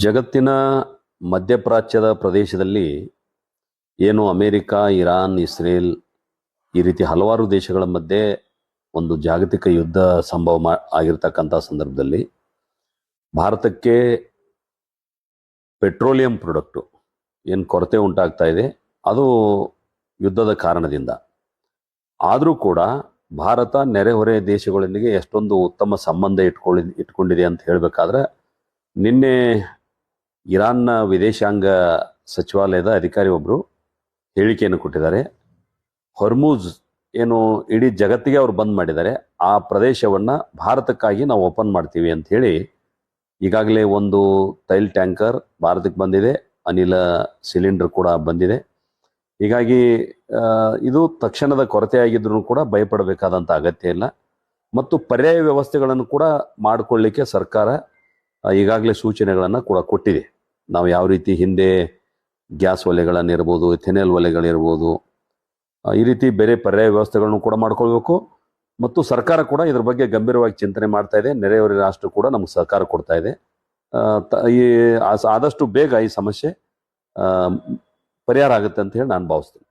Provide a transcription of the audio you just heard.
ಜಗತ್ತಿನ ಮಧ್ಯಪ್ರಾಚ್ಯದ ಪ್ರದೇಶದಲ್ಲಿ ಏನು ಅಮೇರಿಕಾ, ಇರಾನ್, ಇಸ್ರೇಲ್ ಈ ರೀತಿ ಹಲವಾರು ದೇಶಗಳ ಮಧ್ಯೆ ಒಂದು ಜಾಗತಿಕ ಯುದ್ಧ ಸಂಭವ ಆಗಿರ್ತಕ್ಕಂಥ ಸಂದರ್ಭದಲ್ಲಿ ಭಾರತಕ್ಕೆ ಪೆಟ್ರೋಲಿಯಂ ಪ್ರಾಡಕ್ಟು ಏನು ಕೊರತೆ ಉಂಟಾಗ್ತಾ ಇದೆ ಅದು ಯುದ್ಧದ ಕಾರಣದಿಂದ. ಆದರೂ ಕೂಡ ಭಾರತ ನೆರೆಹೊರೆ ದೇಶಗಳೊಂದಿಗೆ ಎಷ್ಟೊಂದು ಉತ್ತಮ ಸಂಬಂಧ ಇಟ್ಕೊಂಡಿದೆ ಅಂತ ಹೇಳಬೇಕಾದ್ರೆ, ನಿನ್ನೆ ಇರಾನ್ನ ವಿದೇಶಾಂಗ ಸಚಿವಾಲಯದ ಅಧಿಕಾರಿ ಒಬ್ಬರು ಹೇಳಿಕೆಯನ್ನು ಕೊಟ್ಟಿದ್ದಾರೆ. ಹೊರ್ಮುಜ್ ಏನು ಇಡೀ ಜಗತ್ತಿಗೆ ಅವರು ಬಂದ್ ಮಾಡಿದ್ದಾರೆ, ಆ ಪ್ರದೇಶವನ್ನು ಭಾರತಕ್ಕಾಗಿ ನಾವು ಓಪನ್ ಮಾಡ್ತೀವಿ ಅಂತ ಹೇಳಿ ಈಗಾಗಲೇ ಒಂದು ತೈಲ್ ಟ್ಯಾಂಕರ್ ಭಾರತಕ್ಕೆ ಬಂದಿದೆ, ಅನಿಲ ಸಿಲಿಂಡರ್ ಕೂಡ ಬಂದಿದೆ. ಹೀಗಾಗಿ ಇದು ತಕ್ಷಣದ ಕೊರತೆ ಆಗಿದ್ರೂ ಕೂಡ ಭಯಪಡಬೇಕಾದಂಥ ಅಗತ್ಯ ಇಲ್ಲ. ಮತ್ತು ಪರ್ಯಾಯ ವ್ಯವಸ್ಥೆಗಳನ್ನು ಕೂಡ ಮಾಡಿಕೊಳ್ಳಿಕ್ಕೆ ಸರ್ಕಾರ ಈಗಾಗಲೇ ಸೂಚನೆಗಳನ್ನು ಕೂಡ ಕೊಟ್ಟಿದೆ. ನಾವು ಯಾವ ರೀತಿ ಹಿಂದೆ ಗ್ಯಾಸ್ ಒಲೆಗಳನ್ನಿರ್ಬೋದು, ಎಥೆನಾಲ್ ಒಲೆಗಳಿರ್ಬೋದು, ಈ ರೀತಿ ಬೇರೆ ಪರ್ಯಾಯ ವ್ಯವಸ್ಥೆಗಳನ್ನು ಕೂಡ ಮಾಡ್ಕೊಳ್ಬೇಕು. ಮತ್ತು ಸರ್ಕಾರ ಕೂಡ ಇದ್ರ ಬಗ್ಗೆ ಗಂಭೀರವಾಗಿ ಚಿಂತನೆ ಮಾಡ್ತಾ ಇದೆ. ನೆರೆಹೊರೆ ರಾಷ್ಟ್ರ ಕೂಡ ನಮಗೆ ಸಹಕಾರ ಕೊಡ್ತಾ ಇದೆ. ಆದಷ್ಟು ಬೇಗ ಈ ಸಮಸ್ಯೆ ಪರಿಹಾರ ಆಗುತ್ತೆ ಅಂತ ಹೇಳಿ ನಾನು ಭಾವಿಸ್ತೀನಿ.